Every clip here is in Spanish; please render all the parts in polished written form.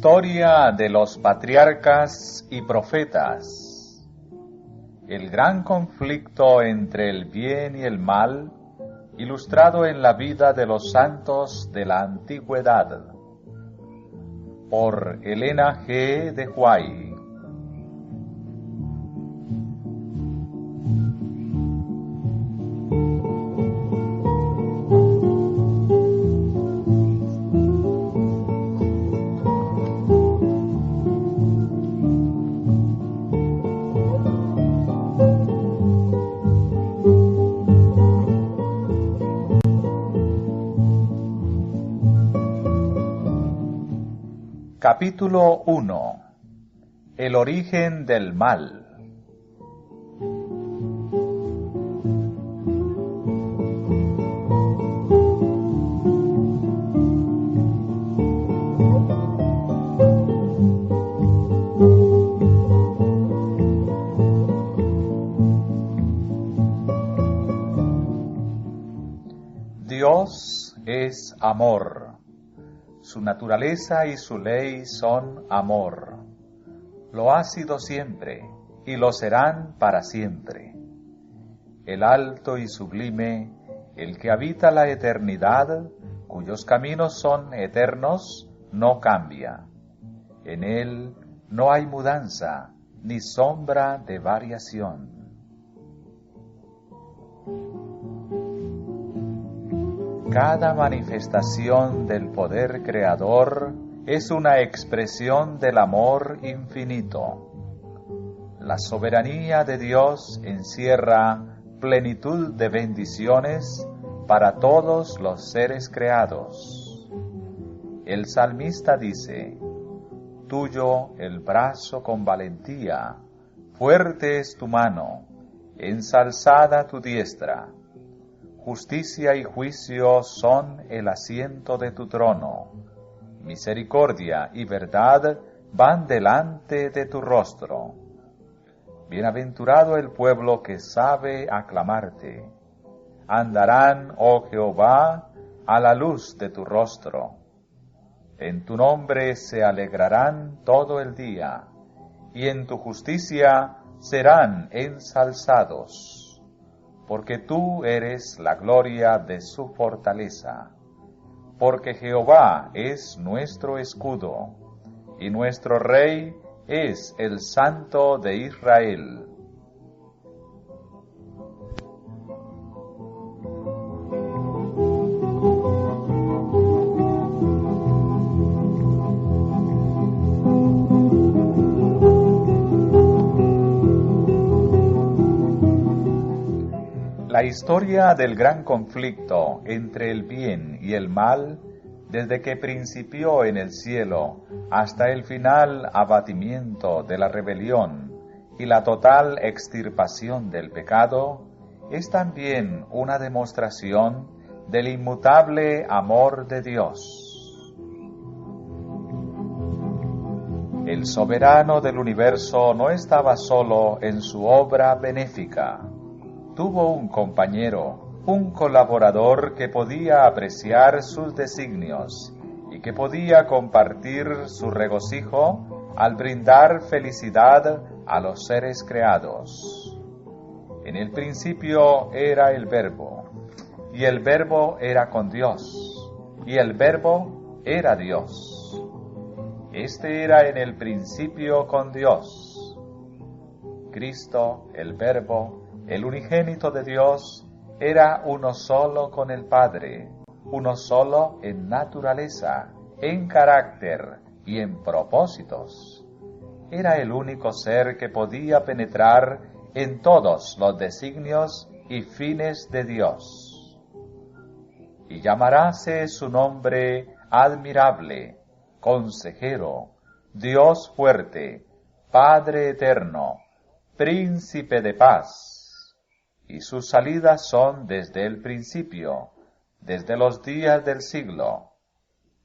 Historia de los patriarcas y profetas. El gran conflicto entre el bien y el mal, ilustrado en la vida de los santos de la antigüedad. Por Elena G. de Huay. Capítulo 1. El origen del mal. Dios es amor. Su naturaleza y su ley son amor. Lo ha sido siempre y lo serán para siempre. El alto y sublime, el que habita la eternidad, cuyos caminos son eternos, no cambia. En él no hay mudanza ni sombra de variación. Cada manifestación del poder creador es una expresión del amor infinito. La soberanía de Dios encierra plenitud de bendiciones para todos los seres creados. El salmista dice: tuyo el brazo con valentía, fuerte es tu mano, ensalzada tu diestra. Justicia y juicio son el asiento de tu trono. Misericordia y verdad van delante de tu rostro. Bienaventurado el pueblo que sabe aclamarte. Andarán, oh Jehová, a la luz de tu rostro. En tu nombre se alegrarán todo el día, y en tu justicia serán ensalzados. Porque tú eres la gloria de su fortaleza. Porque Jehová es nuestro escudo, y nuestro Rey es el Santo de Israel. La historia del gran conflicto entre el bien y el mal, desde que principió en el cielo hasta el final abatimiento de la rebelión y la total extirpación del pecado, es también una demostración del inmutable amor de Dios. El soberano del universo no estaba solo en su obra benéfica. Tuvo un compañero, un colaborador que podía apreciar sus designios y que podía compartir su regocijo al brindar felicidad a los seres creados. En el principio era el Verbo, y el Verbo era con Dios, y el Verbo era Dios. Este era en el principio con Dios. Cristo, el Verbo, el unigénito de Dios, era uno solo con el Padre, uno solo en naturaleza, en carácter y en propósitos. Era el único ser que podía penetrar en todos los designios y fines de Dios. Y llamaráse su nombre admirable, consejero, Dios fuerte, Padre eterno, Príncipe de paz. Y sus salidas son desde el principio, desde los días del siglo.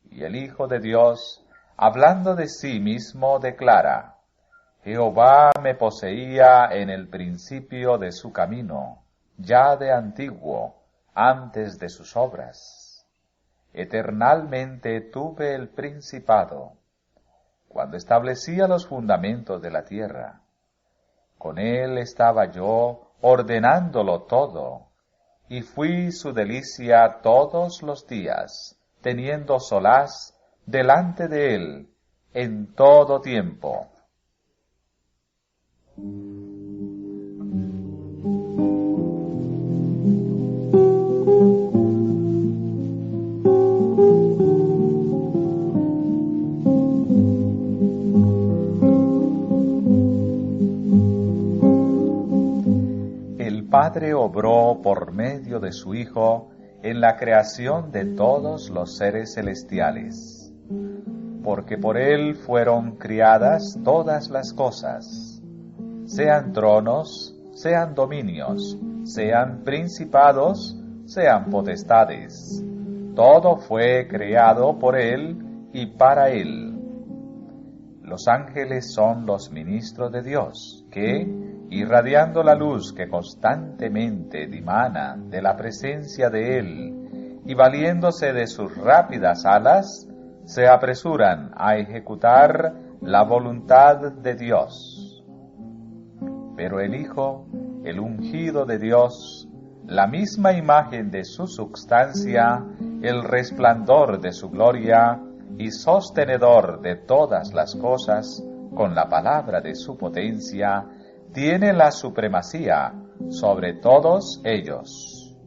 Y el Hijo de Dios, hablando de sí mismo, declara: Jehová me poseía en el principio de su camino, ya de antiguo, antes de sus obras. Eternalmente tuve el principado. cuando establecía los fundamentos de la tierra. Con él estaba yo ordenándolo todo, y fui su delicia todos los días, teniendo solaz delante de él en todo tiempo. El Padre obró por medio de su Hijo en la creación de todos los seres celestiales, porque por él fueron criadas todas las cosas, sean tronos, sean dominios, sean principados, sean potestades. Todo fue creado por él y para él. Los ángeles son los ministros de Dios, que, irradiando la luz que constantemente dimana de la presencia de él y valiéndose de sus rápidas alas, se apresuran a ejecutar la voluntad de Dios. Pero el Hijo, el ungido de Dios, la misma imagen de su substancia, el resplandor de su gloria y sostenedor de todas las cosas, con la palabra de su potencia, tiene la supremacía sobre todos ellos.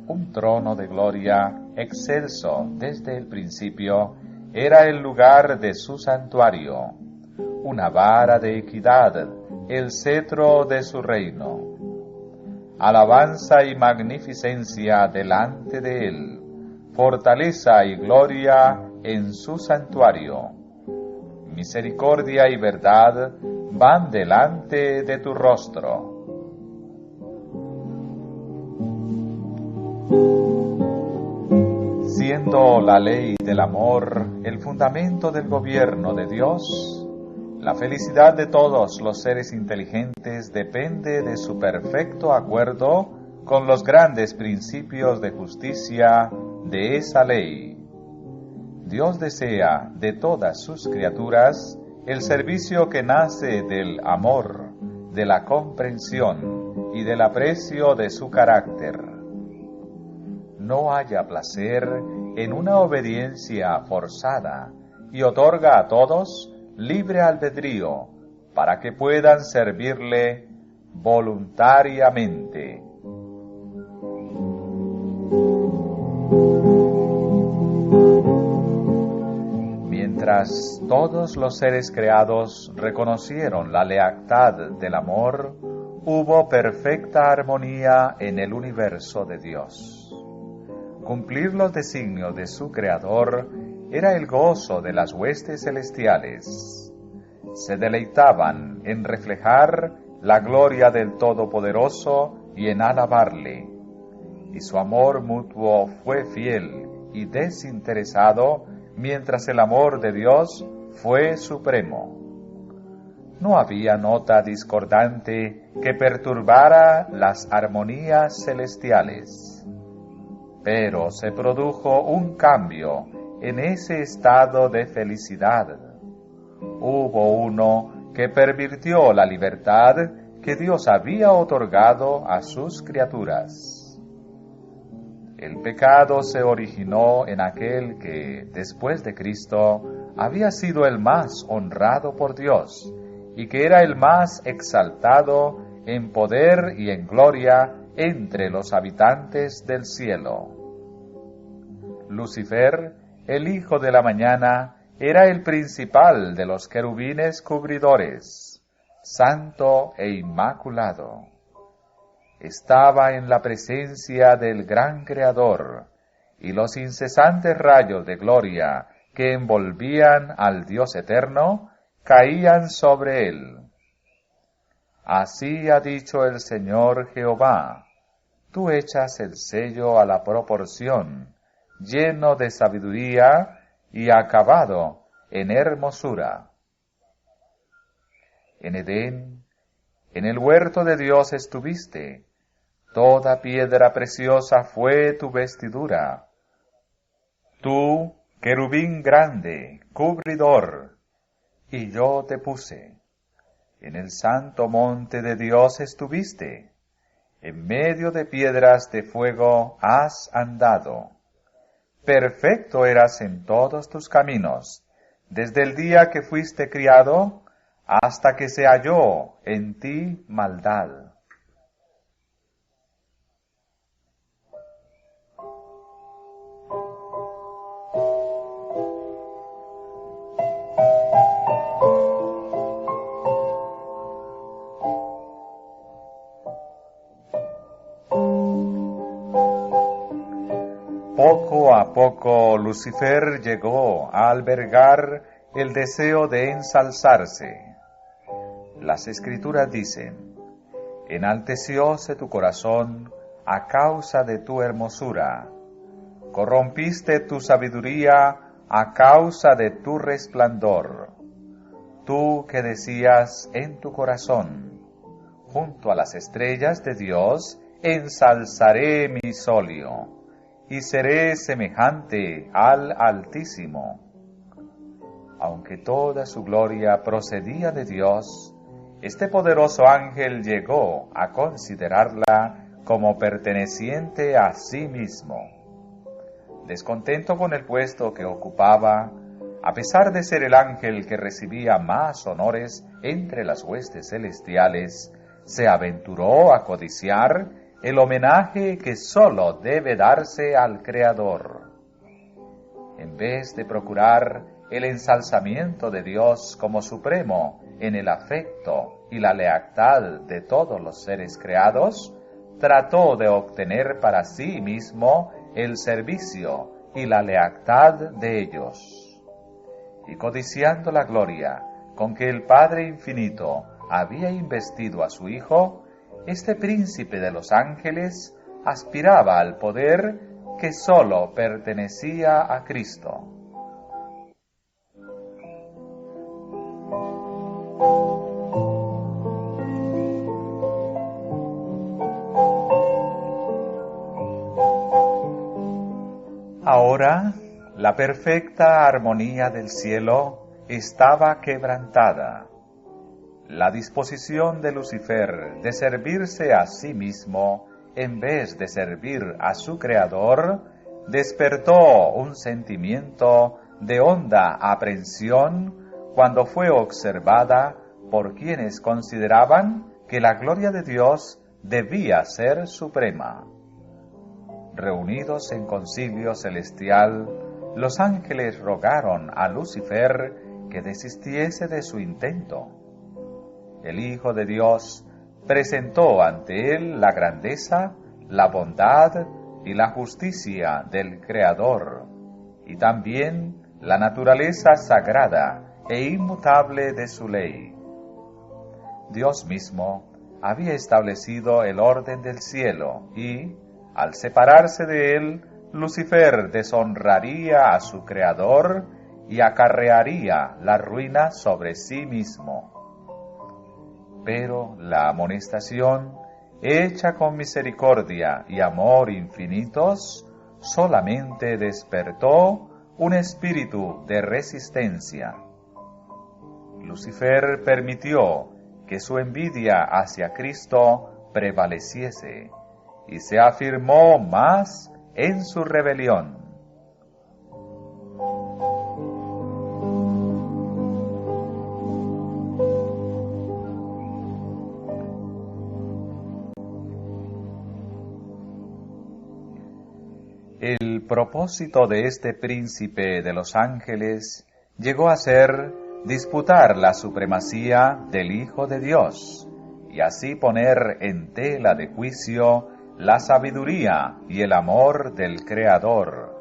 Un trono de gloria, excelso desde el principio, era el lugar de su santuario, una vara de equidad, el cetro de su reino. Alabanza y magnificencia delante de él, fortaleza y gloria en su santuario. Misericordia y verdad van delante de tu rostro. Siendo la ley del amor el fundamento del gobierno de Dios, la felicidad de todos los seres inteligentes depende de su perfecto acuerdo con los grandes principios de justicia de esa ley. Dios desea de todas sus criaturas el servicio que nace del amor, de la comprensión y del aprecio de su carácter. No halla placer en una obediencia forzada y otorga a todos libre albedrío para que puedan servirle voluntariamente. Mientras todos los seres creados reconocieron la lealtad del amor, hubo perfecta armonía en el universo de Dios. Cumplir los designios de su Creador era el gozo de las huestes celestiales. Se deleitaban en reflejar la gloria del Todopoderoso y en alabarle, y su amor mutuo fue fiel y desinteresado, mientras el amor de Dios fue supremo. No había nota discordante que perturbara las armonías celestiales. Pero se produjo un cambio en ese estado de felicidad. Hubo uno que pervirtió la libertad que Dios había otorgado a sus criaturas. El pecado se originó en aquel que, después de Cristo, había sido el más honrado por Dios y que era el más exaltado en poder y en gloria entre los habitantes del cielo. Lucifer, el hijo de la mañana, era el principal de los querubines cubridores, santo e inmaculado. Estaba en la presencia del gran Creador, y los incesantes rayos de gloria que envolvían al Dios eterno caían sobre él. Así ha dicho el Señor Jehová: tú echas el sello a la proporción, lleno de sabiduría y acabado en hermosura. En Edén, en el huerto de Dios estuviste, toda piedra preciosa fue tu vestidura. Tú, querubín grande, cubridor, y yo te puse. En el santo monte de Dios estuviste. En medio de piedras de fuego has andado. Perfecto eras en todos tus caminos, desde el día que fuiste criado hasta que se halló en ti maldad. Poco a poco Lucifer llegó a albergar el deseo de ensalzarse. Las Escrituras dicen: enaltecióse tu corazón a causa de tu hermosura, corrompiste tu sabiduría a causa de tu resplandor. Tú que decías en tu corazón: junto a las estrellas de Dios ensalzaré mi solio, y seré semejante al Altísimo. Aunque toda su gloria procedía de Dios, este poderoso ángel llegó a considerarla como perteneciente a sí mismo. Descontento con el puesto que ocupaba, a pesar de ser el ángel que recibía más honores entre las huestes celestiales, se aventuró a codiciar el homenaje que sólo debe darse al Creador. En vez de procurar el ensalzamiento de Dios como supremo en el afecto y la lealtad de todos los seres creados, trató de obtener para sí mismo el servicio y la lealtad de ellos. Y codiciando la gloria con que el Padre Infinito había investido a su Hijo, este príncipe de los ángeles aspiraba al poder que sólo pertenecía a Cristo. Ahora, la perfecta armonía del cielo estaba quebrantada. La disposición de Lucifer de servirse a sí mismo en vez de servir a su Creador despertó un sentimiento de honda aprensión cuando fue observada por quienes consideraban que la gloria de Dios debía ser suprema. Reunidos en concilio celestial, los ángeles rogaron a Lucifer que desistiese de su intento. El Hijo de Dios presentó ante él la grandeza, la bondad y la justicia del Creador, y también la naturaleza sagrada e inmutable de su ley. Dios mismo había establecido el orden del cielo y, al separarse de él, Lucifer deshonraría a su Creador y acarrearía la ruina sobre sí mismo. Pero la amonestación, hecha con misericordia y amor infinitos, solamente despertó un espíritu de resistencia. Lucifer permitió que su envidia hacia Cristo prevaleciese y se afirmó más en su rebelión. El propósito de este príncipe de los ángeles llegó a ser disputar la supremacía del Hijo de Dios y así poner en tela de juicio la sabiduría y el amor del Creador.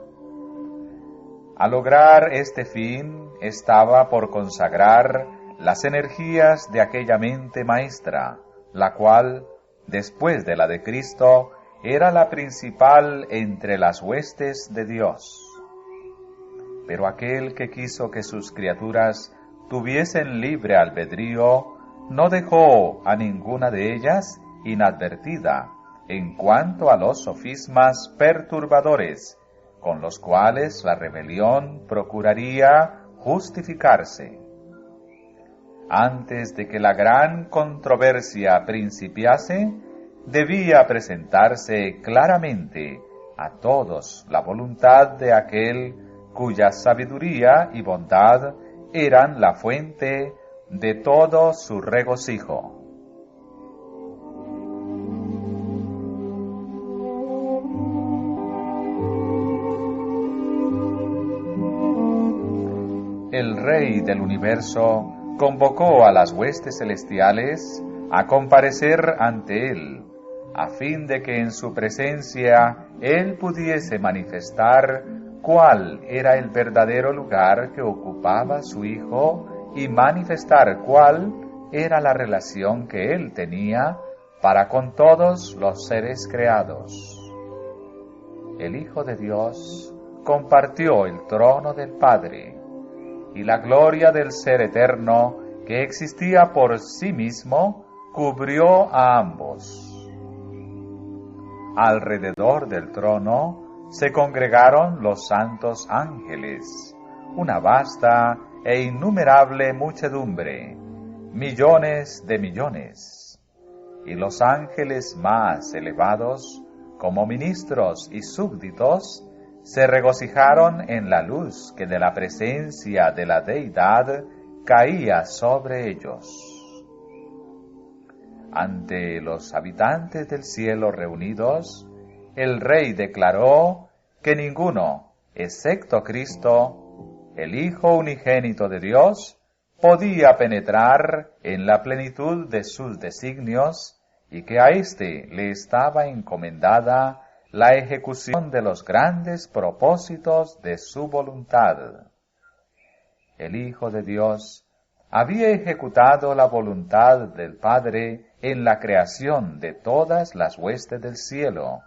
Al lograr este fin estaba por consagrar las energías de aquella mente maestra, la cual, después de la de Cristo, era la principal entre las huestes de Dios. Pero aquel que quiso que sus criaturas tuviesen libre albedrío, no dejó a ninguna de ellas inadvertida en cuanto a los sofismas perturbadores, con los cuales la rebelión procuraría justificarse. antes de que la gran controversia principiase, debía presentarse claramente a todos la voluntad de aquel cuya sabiduría y bondad eran la fuente de todo su regocijo. El Rey del universo convocó a las huestes celestiales a comparecer ante él, a fin de que en su presencia él pudiese manifestar cuál era el verdadero lugar que ocupaba su Hijo y manifestar cuál era la relación que él tenía para con todos los seres creados. El Hijo de Dios compartió el trono del Padre, y la gloria del Ser Eterno, que existía por sí mismo, cubrió a ambos. Alrededor del trono se congregaron los santos ángeles, una vasta e innumerable muchedumbre, millones de millones, y los ángeles más elevados, como ministros y súbditos, se regocijaron en la luz que de la presencia de la Deidad caía sobre ellos. Ante los habitantes del cielo reunidos, el Rey declaró que ninguno, excepto Cristo, el Hijo unigénito de Dios, podía penetrar en la plenitud de sus designios y que a éste le estaba encomendada la ejecución de los grandes propósitos de su voluntad. El Hijo de Dios había ejecutado la voluntad del Padre en la creación de todas las huestes del cielo,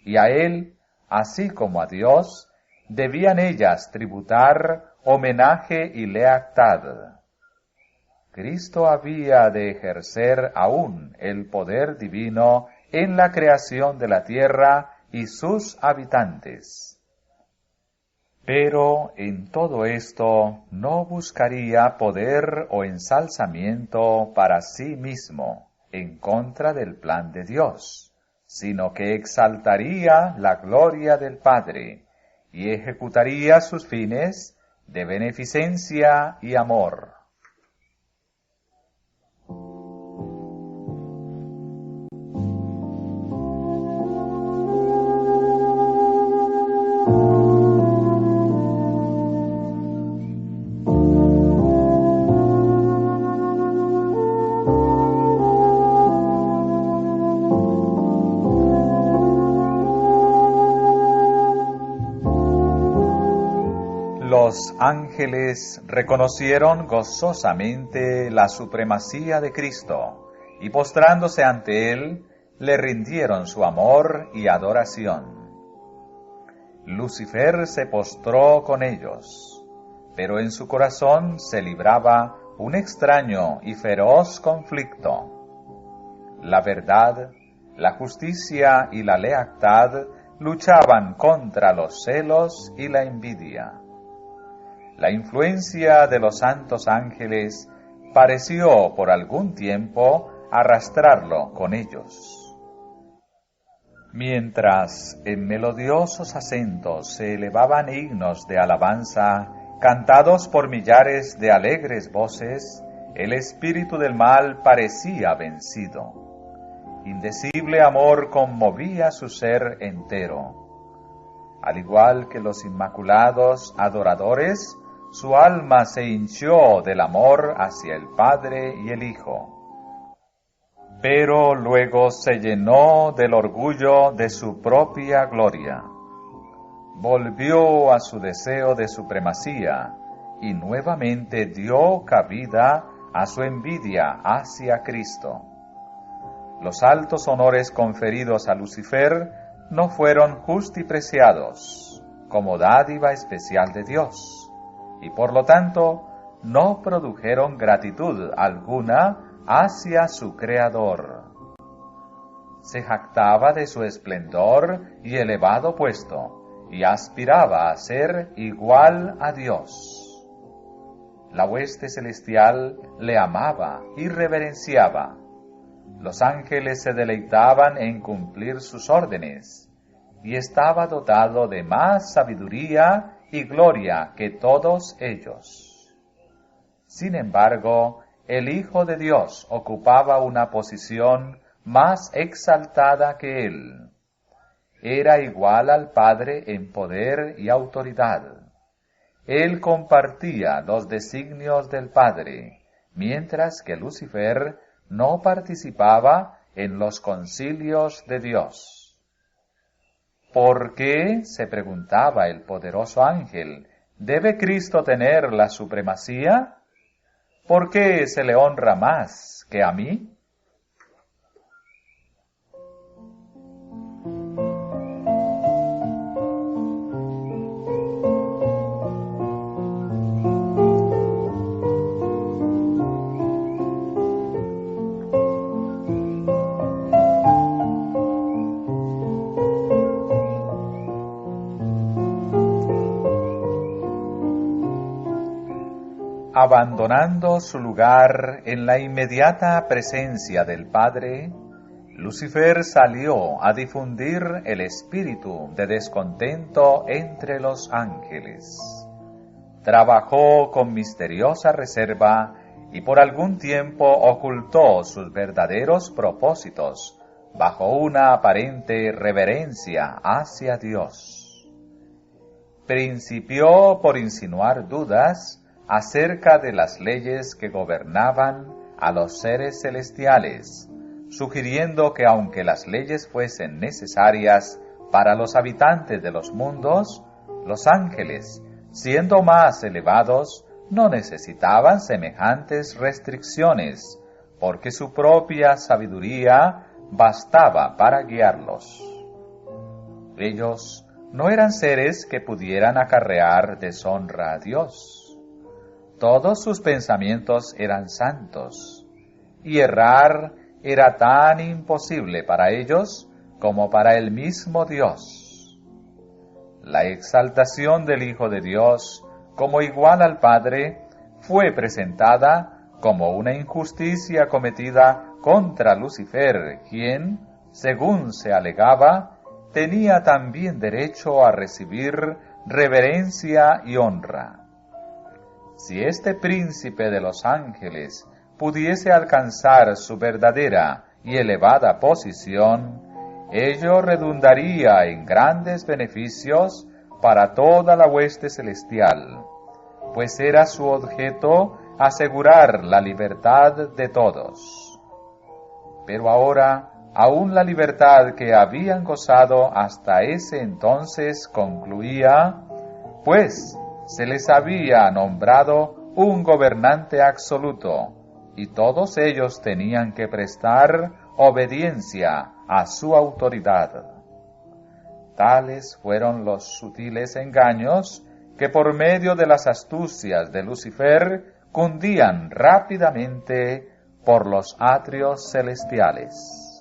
y a él, así como a Dios, debían ellas tributar homenaje y lealtad. Cristo había de ejercer aún el poder divino en la creación de la tierra y sus habitantes. Pero en todo esto no buscaría poder o ensalzamiento para sí mismo en contra del plan de Dios, sino que exaltaría la gloria del Padre y ejecutaría sus fines de beneficencia y amor. Los ángeles reconocieron gozosamente la supremacía de Cristo y postrándose ante él, le rindieron su amor y adoración. Lucifer se postró con ellos, pero en su corazón se libraba un extraño y feroz conflicto. La verdad, la justicia y la lealtad luchaban contra los celos y la envidia. La influencia de los santos ángeles pareció por algún tiempo arrastrarlo con ellos. Mientras en melodiosos acentos se elevaban himnos de alabanza, cantados por millares de alegres voces, el espíritu del mal parecía vencido. Indecible amor conmovía su ser entero. Al igual que los inmaculados adoradores, su alma se hinchó del amor hacia el Padre y el Hijo. Pero luego se llenó del orgullo de su propia gloria. Volvió a su deseo de supremacía y nuevamente dio cabida a su envidia hacia Cristo. Los altos honores conferidos a Lucifer no fueron justipreciados como dádiva especial de Dios, y por lo tanto no produjeron gratitud alguna hacia su Creador. Se jactaba de su esplendor y elevado puesto, y aspiraba a ser igual a Dios. La hueste celestial le amaba y reverenciaba. Los ángeles se deleitaban en cumplir sus órdenes, y estaba dotado de más sabiduría y gloria que todos ellos. Sin embargo, el Hijo de Dios ocupaba una posición más exaltada que él. Era igual al Padre en poder y autoridad. Él compartía los designios del Padre, mientras que Lucifer no participaba en los concilios de Dios. ¿Por qué, se preguntaba el poderoso ángel, debe Cristo tener la supremacía? ¿Por qué se le honra más que a mí? Abandonando su lugar en la inmediata presencia del Padre, Lucifer salió a difundir el espíritu de descontento entre los ángeles. Trabajó con misteriosa reserva y por algún tiempo ocultó sus verdaderos propósitos bajo una aparente reverencia hacia Dios. Principió por insinuar dudas acerca de las leyes que gobernaban a los seres celestiales, sugiriendo que aunque las leyes fuesen necesarias para los habitantes de los mundos, los ángeles, siendo más elevados, no necesitaban semejantes restricciones, porque su propia sabiduría bastaba para guiarlos. Ellos no eran seres que pudieran acarrear deshonra a Dios. Todos sus pensamientos eran santos, y errar era tan imposible para ellos como para el mismo Dios. La exaltación del Hijo de Dios como igual al Padre fue presentada como una injusticia cometida contra Lucifer, quien, según se alegaba, tenía también derecho a recibir reverencia y honra. Si este príncipe de los ángeles pudiese alcanzar su verdadera y elevada posición, ello redundaría en grandes beneficios para toda la hueste celestial, pues era su objeto asegurar la libertad de todos. Pero ahora, aún la libertad que habían gozado hasta ese entonces concluía, pues se les había nombrado un gobernante absoluto, y todos ellos tenían que prestar obediencia a su autoridad. Tales fueron los sutiles engaños que por medio de las astucias de Lucifer cundían rápidamente por los atrios celestiales.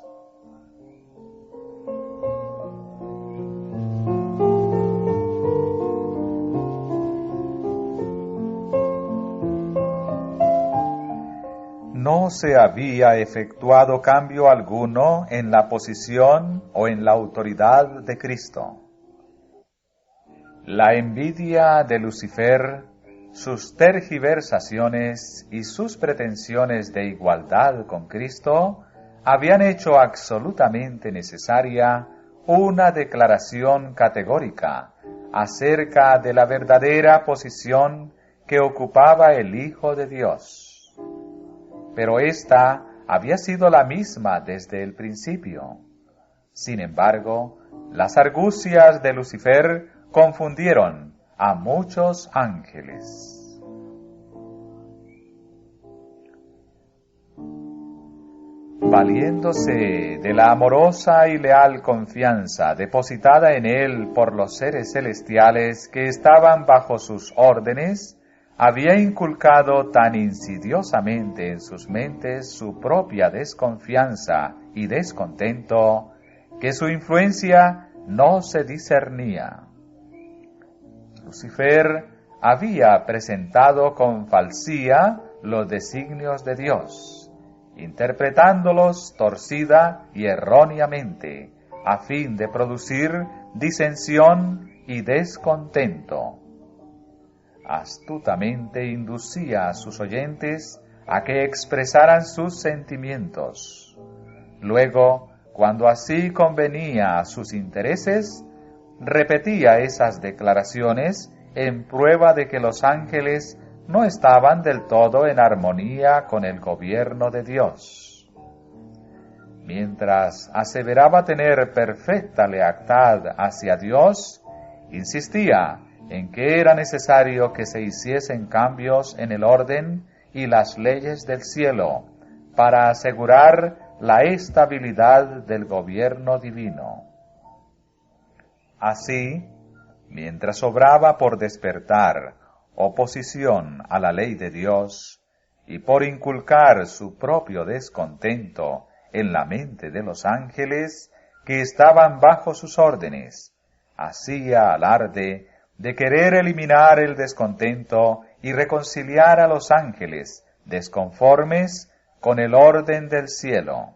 No se había efectuado cambio alguno en la posición o en la autoridad de Cristo. La envidia de Lucifer, sus tergiversaciones y sus pretensiones de igualdad con Cristo habían hecho absolutamente necesaria una declaración categórica acerca de la verdadera posición que ocupaba el Hijo de Dios. Pero ésta había sido la misma desde el principio. Sin embargo, las argucias de Lucifer confundieron a muchos ángeles. Valiéndose de la amorosa y leal confianza depositada en él por los seres celestiales que estaban bajo sus órdenes, había inculcado tan insidiosamente en sus mentes su propia desconfianza y descontento, que su influencia no se discernía. Lucifer había presentado con falsía los designios de Dios, interpretándolos torcida y erróneamente, a fin de producir disensión y descontento. Astutamente inducía a sus oyentes a que expresaran sus sentimientos. Luego, cuando así convenía a sus intereses, repetía esas declaraciones en prueba de que los ángeles no estaban del todo en armonía con el gobierno de Dios. Mientras aseveraba tener perfecta lealtad hacia Dios, insistía en que era necesario que se hiciesen cambios en el orden y las leyes del cielo para asegurar la estabilidad del gobierno divino. Así, mientras obraba por despertar oposición a la ley de Dios y por inculcar su propio descontento en la mente de los ángeles que estaban bajo sus órdenes, hacía alarde de querer eliminar el descontento y reconciliar a los ángeles desconformes con el orden del cielo.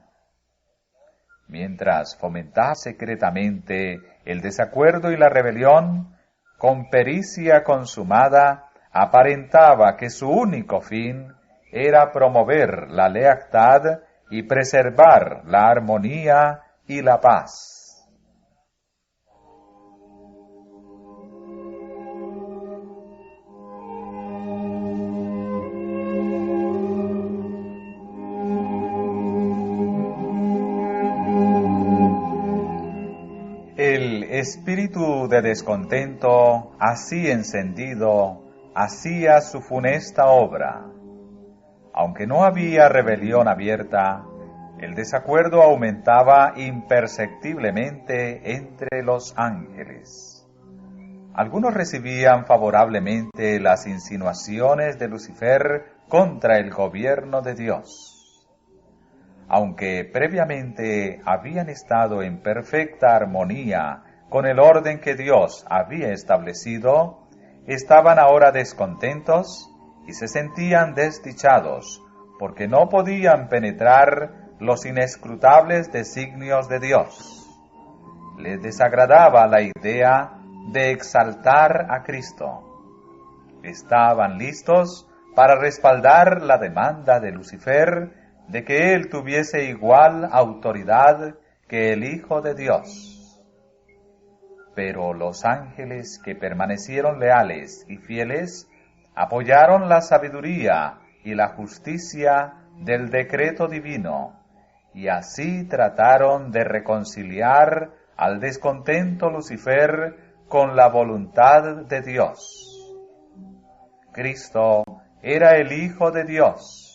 Mientras fomentaba secretamente el desacuerdo y la rebelión, con pericia consumada aparentaba que su único fin era promover la lealtad y preservar la armonía y la paz. El espíritu de descontento, así encendido, hacía su funesta obra. Aunque no había rebelión abierta, el desacuerdo aumentaba imperceptiblemente entre los ángeles. Algunos recibían favorablemente las insinuaciones de Lucifer contra el gobierno de Dios. Aunque previamente habían estado en perfecta armonía con el orden que Dios había establecido, estaban ahora descontentos y se sentían desdichados, porque no podían penetrar los inescrutables designios de Dios. Les desagradaba la idea de exaltar a Cristo. Estaban listos para respaldar la demanda de Lucifer de que él tuviese igual autoridad que el Hijo de Dios. Pero los ángeles que permanecieron leales y fieles apoyaron la sabiduría y la justicia del decreto divino, y así trataron de reconciliar al descontento Lucifer con la voluntad de Dios. Cristo era el Hijo de Dios.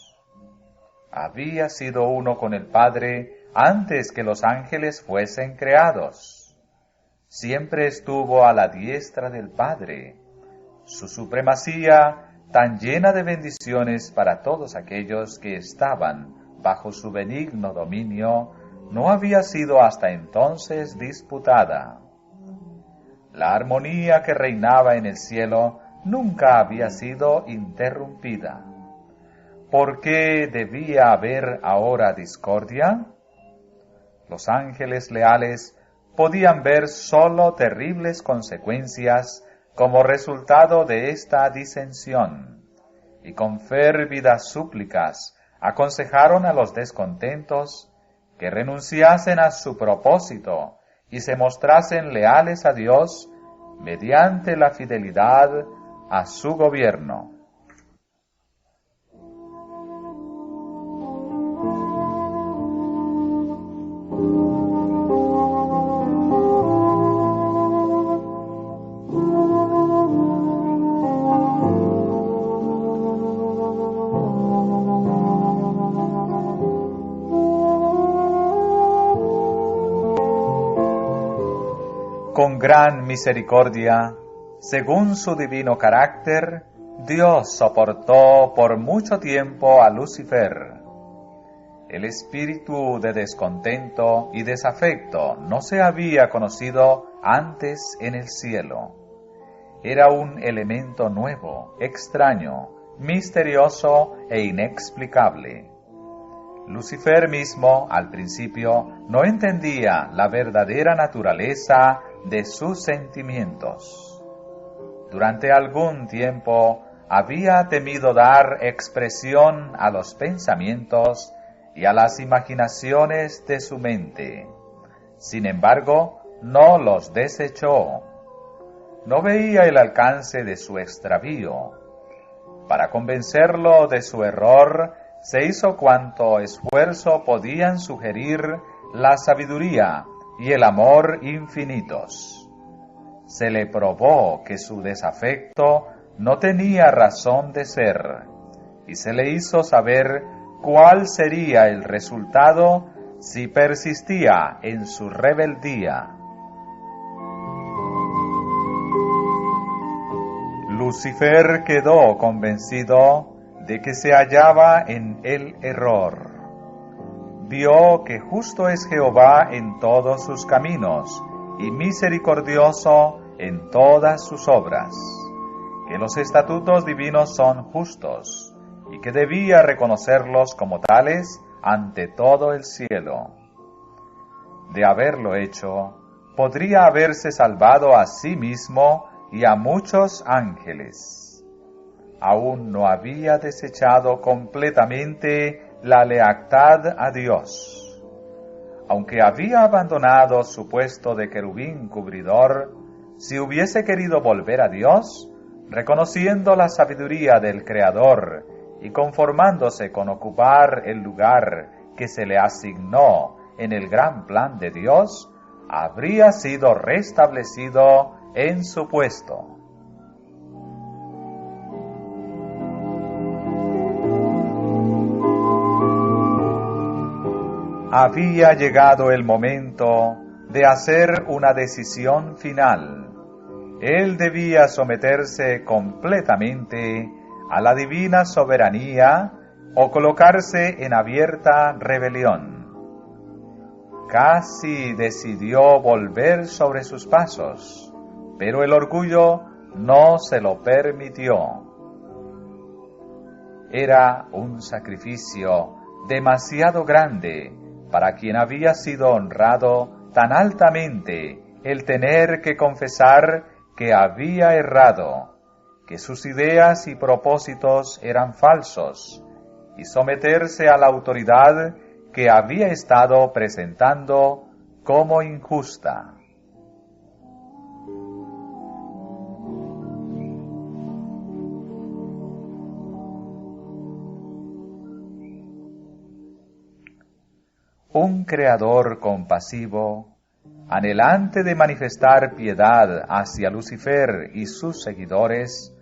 Había sido uno con el Padre antes que los ángeles fuesen creados. Siempre estuvo a la diestra del Padre. Su supremacía, tan llena de bendiciones para todos aquellos que estaban bajo su benigno dominio, no había sido hasta entonces disputada. La armonía que reinaba en el cielo nunca había sido interrumpida. ¿Por qué debía haber ahora discordia? Los ángeles leales podían ver sólo terribles consecuencias como resultado de esta disensión, y con férvidas súplicas aconsejaron a los descontentos que renunciasen a su propósito y se mostrasen leales a Dios mediante la fidelidad a su gobierno. Con gran misericordia, según su divino carácter, Dios soportó por mucho tiempo a Lucifer. El espíritu de descontento y desafecto no se había conocido antes en el cielo, era un elemento nuevo, extraño, misterioso e inexplicable. Lucifer mismo, al principio, no entendía la verdadera naturaleza de sus sentimientos. Durante algún tiempo había temido dar expresión a los pensamientos y a las imaginaciones de su mente. Sin embargo, no los desechó. No veía el alcance de su extravío. Para convencerlo de su error, se hizo cuanto esfuerzo podían sugerir la sabiduría y el amor infinitos. Se le probó que su desafecto no tenía razón de ser, y se le hizo saber cuál sería el resultado si persistía en su rebeldía. Lucifer quedó convencido de que se hallaba en el error. Vio que justo es Jehová en todos sus caminos y misericordioso en todas sus obras, que los estatutos divinos son justos y que debía reconocerlos como tales ante todo el cielo. De haberlo hecho, podría haberse salvado a sí mismo y a muchos ángeles. Aún no había desechado completamente la lealtad a Dios. Aunque había abandonado su puesto de querubín cubridor, si hubiese querido volver a Dios, reconociendo la sabiduría del Creador y conformándose con ocupar el lugar que se le asignó en el gran plan de Dios, habría sido restablecido en su puesto. Había llegado el momento de hacer una decisión final. Él debía someterse completamente a la divina soberanía o colocarse en abierta rebelión. Casi decidió volver sobre sus pasos, pero el orgullo no se lo permitió. Era un sacrificio demasiado grande para quien había sido honrado tan altamente el tener que confesar que había errado, que sus ideas y propósitos eran falsos, y someterse a la autoridad que había estado presentando como injusta. Un creador compasivo, anhelante de manifestar piedad hacia Lucifer y sus seguidores,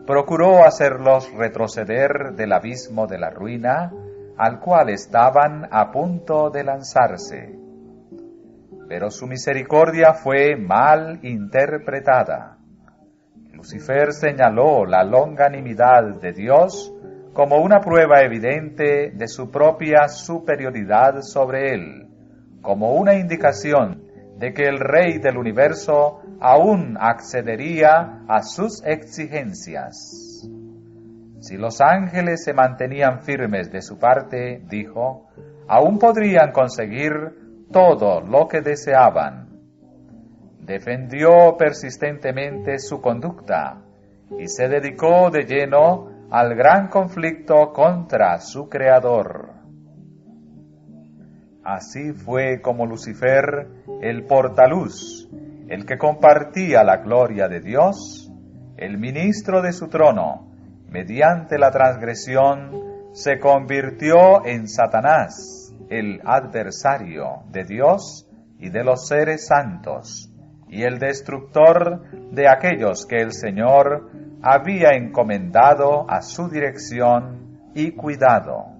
procuró hacerlos retroceder del abismo de la ruina al cual estaban a punto de lanzarse. Pero su misericordia fue mal interpretada. Lucifer señaló la longanimidad de Dios como una prueba evidente de su propia superioridad sobre él, como una indicación de que el Rey del universo aún accedería a sus exigencias. Si los ángeles se mantenían firmes de su parte, dijo, aún podrían conseguir todo lo que deseaban. Defendió persistentemente su conducta y se dedicó de lleno al gran conflicto contra su Creador. Así fue como Lucifer, el portaluz, el que compartía la gloria de Dios, el ministro de su trono, mediante la transgresión, se convirtió en Satanás, el adversario de Dios y de los seres santos, y el destructor de aquellos que el Señor había encomendado a su dirección y cuidado.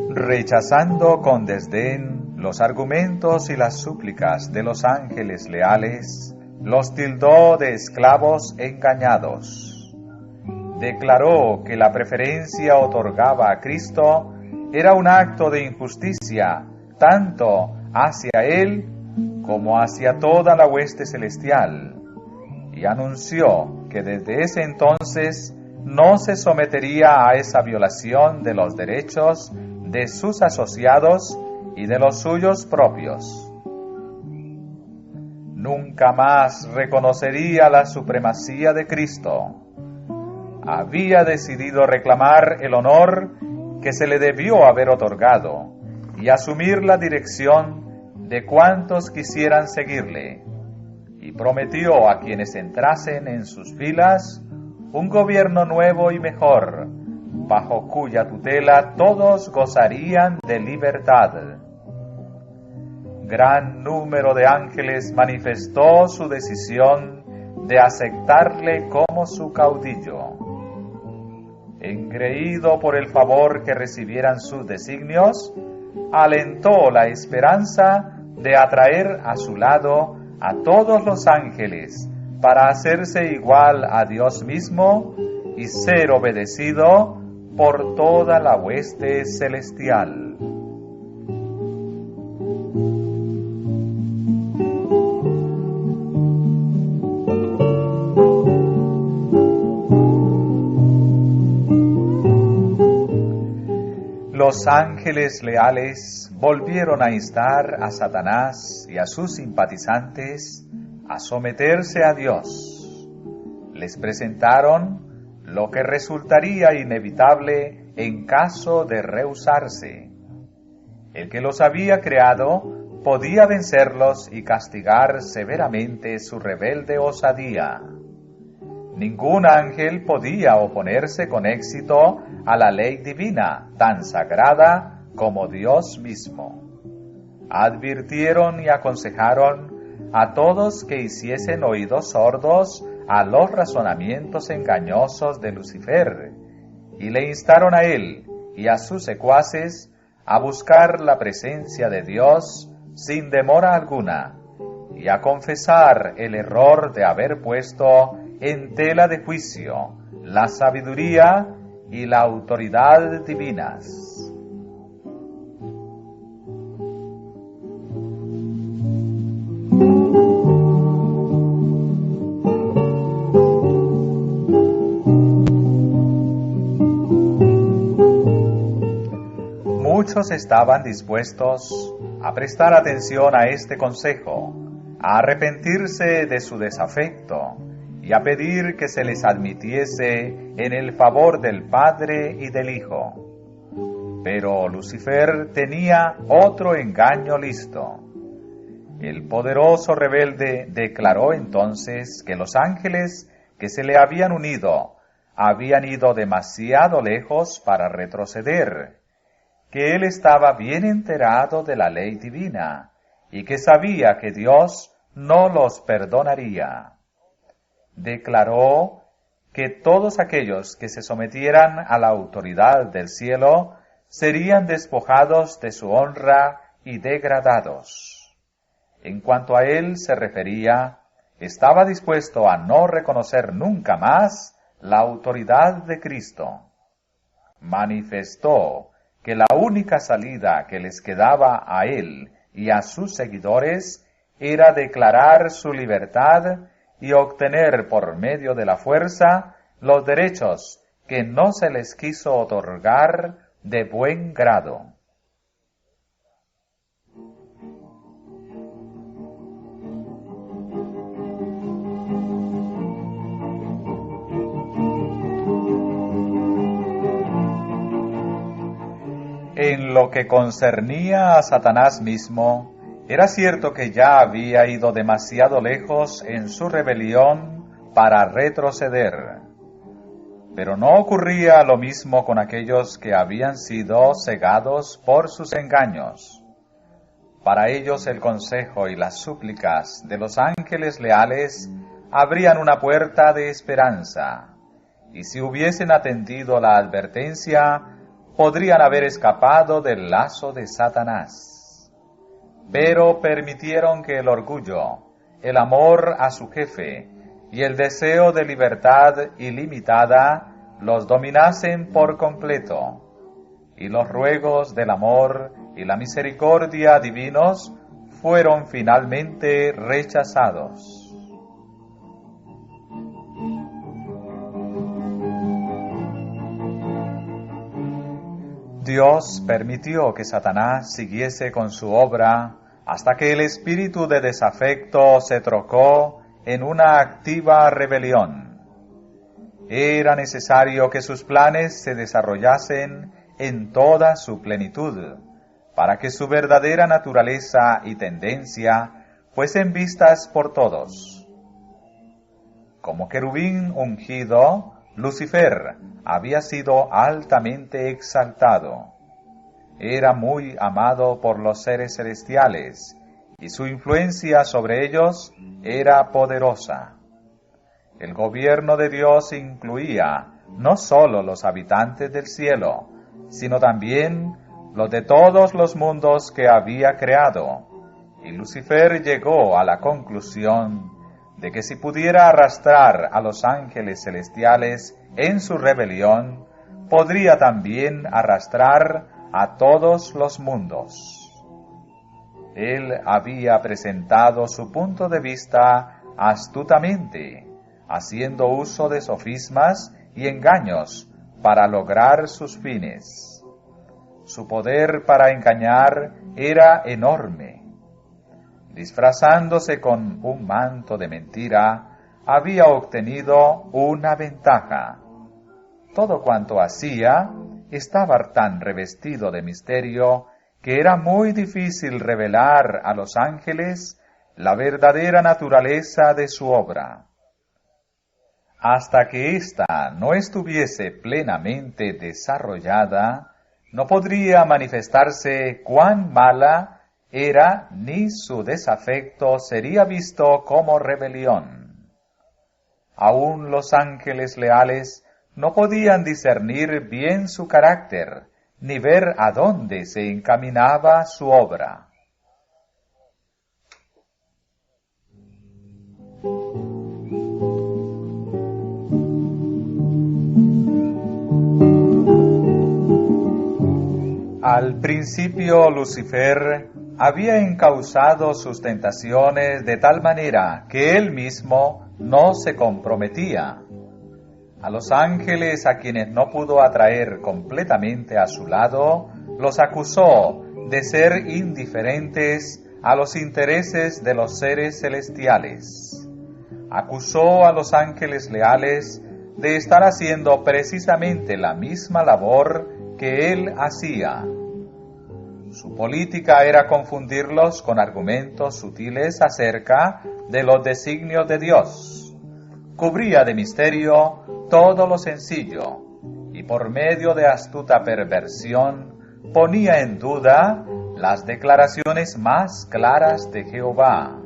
Rechazando con desdén los argumentos y las súplicas de los ángeles leales, los tildó de esclavos engañados. declaró que la preferencia otorgada a Cristo era un acto de injusticia tanto hacia él como hacia toda la hueste celestial, y anunció que desde ese entonces no se sometería a esa violación de los derechos de sus asociados y de los suyos propios. Nunca más reconocería la supremacía de Cristo. Había decidido reclamar el honor que se le debió haber otorgado y asumir la dirección de cuantos quisieran seguirle, y prometió a quienes entrasen en sus filas un gobierno nuevo y mejor, bajo cuya tutela todos gozarían de libertad. Gran número de ángeles manifestó su decisión de aceptarle como su caudillo. Engreído por el favor que recibieran sus designios, alentó la esperanza de atraer a su lado a todos los ángeles para hacerse igual a Dios mismo y ser obedecido por toda la hueste celestial. Los ángeles leales volvieron a instar a Satanás y a sus simpatizantes a someterse a Dios. Les presentaron lo que resultaría inevitable en caso de rehusarse. El que los había creado podía vencerlos y castigar severamente su rebelde osadía. Ningún ángel podía oponerse con éxito a la ley divina, tan sagrada como Dios mismo. Advirtieron y aconsejaron a todos que hiciesen oídos sordos a los razonamientos engañosos de Lucifer, y le instaron a él y a sus secuaces a buscar la presencia de Dios sin demora alguna, y a confesar el error de haber puesto en tela de juicio la sabiduría y la autoridad divinas. Muchos estaban dispuestos a prestar atención a este consejo, a arrepentirse de su desafecto y a pedir que se les admitiese en el favor del Padre y del Hijo. Pero Lucifer tenía otro engaño listo. El poderoso rebelde declaró entonces que los ángeles que se le habían unido habían ido demasiado lejos para retroceder, que él estaba bien enterado de la ley divina y que sabía que Dios no los perdonaría. Declaró que todos aquellos que se sometieran a la autoridad del cielo serían despojados de su honra y degradados. En cuanto a él se refería, estaba dispuesto a no reconocer nunca más la autoridad de Cristo. Manifestó que la única salida que les quedaba a él y a sus seguidores era declarar su libertad y obtener por medio de la fuerza los derechos que no se les quiso otorgar de buen grado. En lo que concernía a Satanás mismo, era cierto que ya había ido demasiado lejos en su rebelión para retroceder. Pero no ocurría lo mismo con aquellos que habían sido cegados por sus engaños. Para ellos el consejo y las súplicas de los ángeles leales abrían una puerta de esperanza, y si hubiesen atendido la advertencia, podrían haber escapado del lazo de Satanás. Pero permitieron que el orgullo, el amor a su jefe y el deseo de libertad ilimitada los dominasen por completo, y los ruegos del amor y la misericordia divinos fueron finalmente rechazados. Dios permitió que Satanás siguiese con su obra hasta que el espíritu de desafecto se trocó en una activa rebelión. Era necesario que sus planes se desarrollasen en toda su plenitud, para que su verdadera naturaleza y tendencia fuesen vistas por todos. Como querubín ungido, Lucifer había sido altamente exaltado. Era muy amado por los seres celestiales, y su influencia sobre ellos era poderosa. El gobierno de Dios incluía no solo los habitantes del cielo, sino también los de todos los mundos que había creado, y Lucifer llegó a la conclusión de que si pudiera arrastrar a los ángeles celestiales en su rebelión, podría también arrastrar a todos los mundos. Él había presentado su punto de vista astutamente, haciendo uso de sofismas y engaños para lograr sus fines. Su poder para engañar era enorme. Disfrazándose con un manto de mentira, había obtenido una ventaja. Todo cuanto hacía estaba tan revestido de misterio que era muy difícil revelar a los ángeles la verdadera naturaleza de su obra. Hasta que ésta no estuviese plenamente desarrollada, no podría manifestarse cuán mala era ni su desafecto sería visto como rebelión. Aún los ángeles leales no podían discernir bien su carácter, ni ver a dónde se encaminaba su obra. Al principio Lucifer había encauzado sus tentaciones de tal manera que él mismo no se comprometía. A los ángeles, a quienes no pudo atraer completamente a su lado, los acusó de ser indiferentes a los intereses de los seres celestiales. Acusó a los ángeles leales de estar haciendo precisamente la misma labor que él hacía. Su política era confundirlos con argumentos sutiles acerca de los designios de Dios. Cubría de misterio todo lo sencillo, y por medio de astuta perversión ponía en duda las declaraciones más claras de Jehová.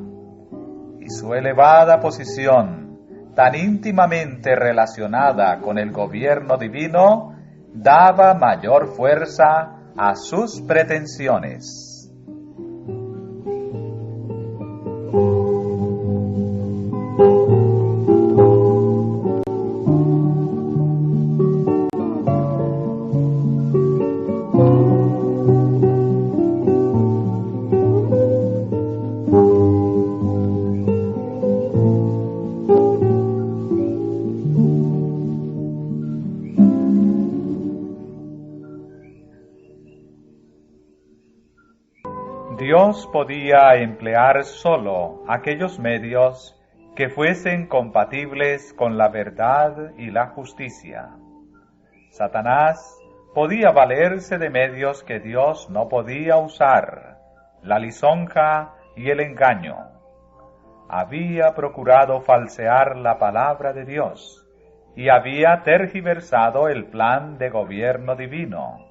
Y su elevada posición, tan íntimamente relacionada con el gobierno divino, daba mayor fuerza a sus pretensiones. Dios podía emplear solo aquellos medios que fuesen compatibles con la verdad y la justicia. Satanás podía valerse de medios que Dios no podía usar, la lisonja y el engaño. Había procurado falsear la palabra de Dios y había tergiversado el plan de gobierno divino,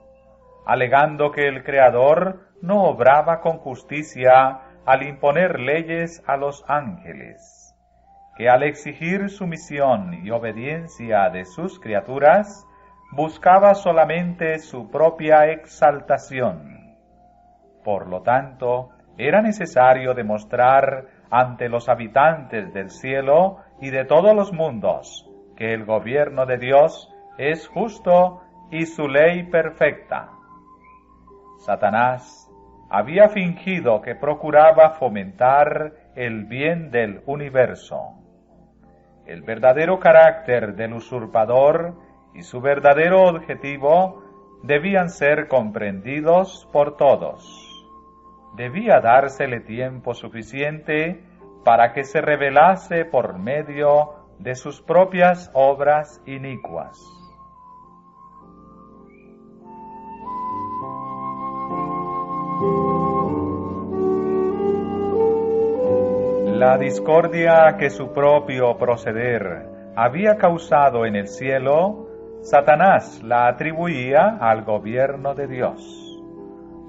alegando que el Creador no obraba con justicia al imponer leyes a los ángeles, que al exigir sumisión y obediencia de sus criaturas, buscaba solamente su propia exaltación. Por lo tanto, era necesario demostrar ante los habitantes del cielo y de todos los mundos que el gobierno de Dios es justo y su ley perfecta. Satanás había fingido que procuraba fomentar el bien del universo. El verdadero carácter del usurpador y su verdadero objetivo debían ser comprendidos por todos. Debía dársele tiempo suficiente para que se revelase por medio de sus propias obras inicuas. La discordia que su propio proceder había causado en el cielo, Satanás la atribuía al gobierno de Dios.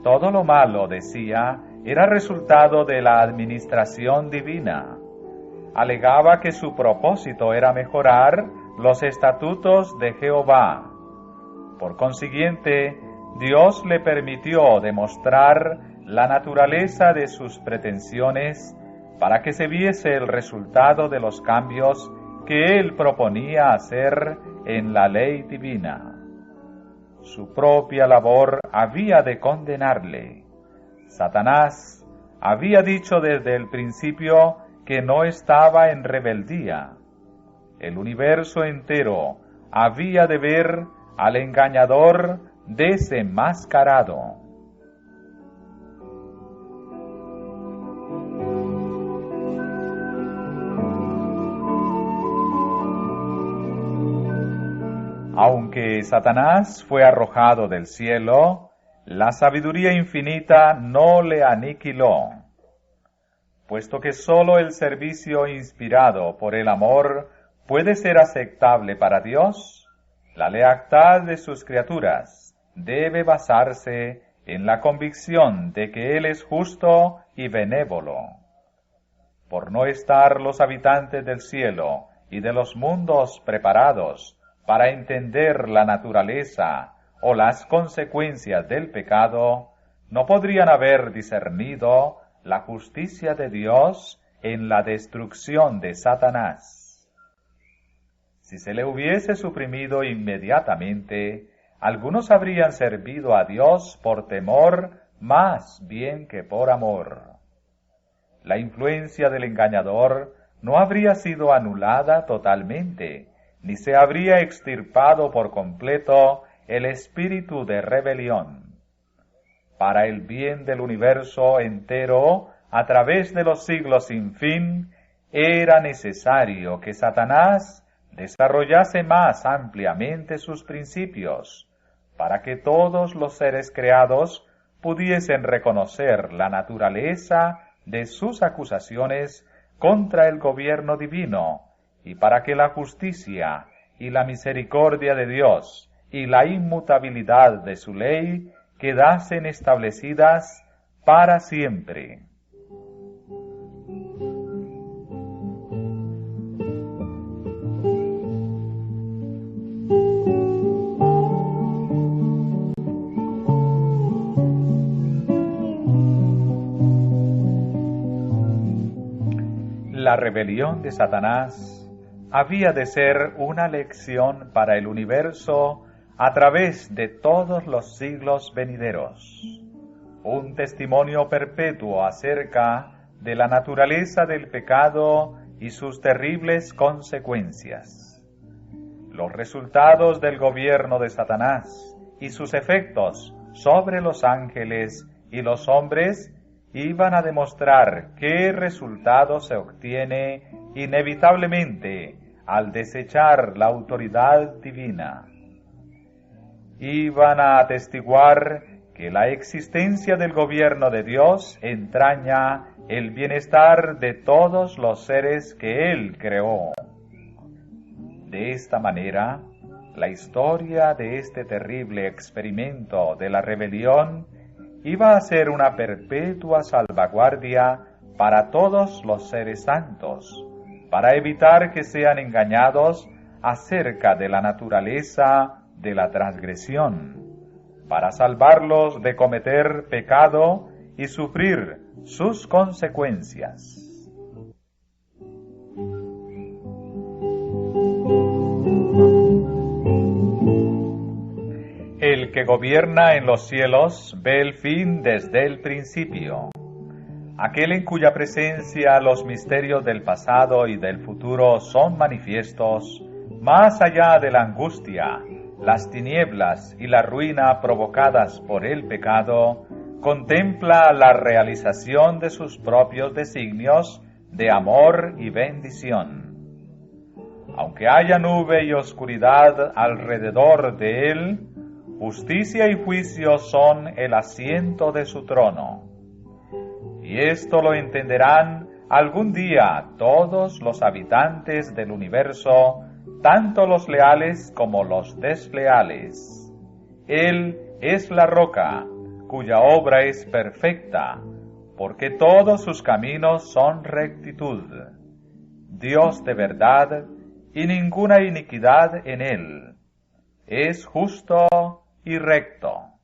Todo lo malo, decía, era resultado de la administración divina. Alegaba que su propósito era mejorar los estatutos de Jehová. Por consiguiente, Dios le permitió demostrar la naturaleza de sus pretensiones para que se viese el resultado de los cambios que él proponía hacer en la ley divina. Su propia labor había de condenarle. Satanás había dicho desde el principio que no estaba en rebeldía. El universo entero había de ver al engañador desenmascarado. Aunque Satanás fue arrojado del cielo, la sabiduría infinita no le aniquiló, puesto que sólo el servicio inspirado por el amor puede ser aceptable para Dios. La lealtad de sus criaturas debe basarse en la convicción de que Él es justo y benévolo. Por no estar los habitantes del cielo y de los mundos preparados para entender la naturaleza o las consecuencias del pecado, no podrían haber discernido la justicia de Dios en la destrucción de Satanás. Si se le hubiese suprimido inmediatamente, algunos habrían servido a Dios por temor más bien que por amor. La influencia del engañador no habría sido anulada totalmente, ni se habría extirpado por completo el espíritu de rebelión. Para el bien del universo entero, a través de los siglos sin fin, era necesario que Satanás desarrollase más ampliamente sus principios, para que todos los seres creados pudiesen reconocer la naturaleza de sus acusaciones contra el gobierno divino, y para que la justicia y la misericordia de Dios y la inmutabilidad de su ley quedasen establecidas para siempre. La rebelión de Satanás había de ser una lección para el universo a través de todos los siglos venideros, un testimonio perpetuo acerca de la naturaleza del pecado y sus terribles consecuencias. Los resultados del gobierno de Satanás y sus efectos sobre los ángeles y los hombres iban a demostrar qué resultado se obtiene inevitablemente al desechar la autoridad divina. Iban a atestiguar que la existencia del gobierno de Dios entraña el bienestar de todos los seres que Él creó. De esta manera, la historia de este terrible experimento de la rebelión iba a ser una perpetua salvaguardia para todos los seres santos, para evitar que sean engañados acerca de la naturaleza de la transgresión, para salvarlos de cometer pecado y sufrir sus consecuencias. que gobierna en los cielos ve el fin desde el principio. Aquel en cuya presencia los misterios del pasado y del futuro son manifiestos, más allá de la angustia, las tinieblas y la ruina provocadas por el pecado, contempla la realización de sus propios designios de amor y bendición. Aunque haya nube y oscuridad alrededor de él, justicia y juicio son el asiento de su trono. Y esto lo entenderán algún día todos los habitantes del universo, tanto los leales como los desleales. Él es la roca, cuya obra es perfecta, porque todos sus caminos son rectitud. Dios de verdad, y ninguna iniquidad en él. Es justo y recto.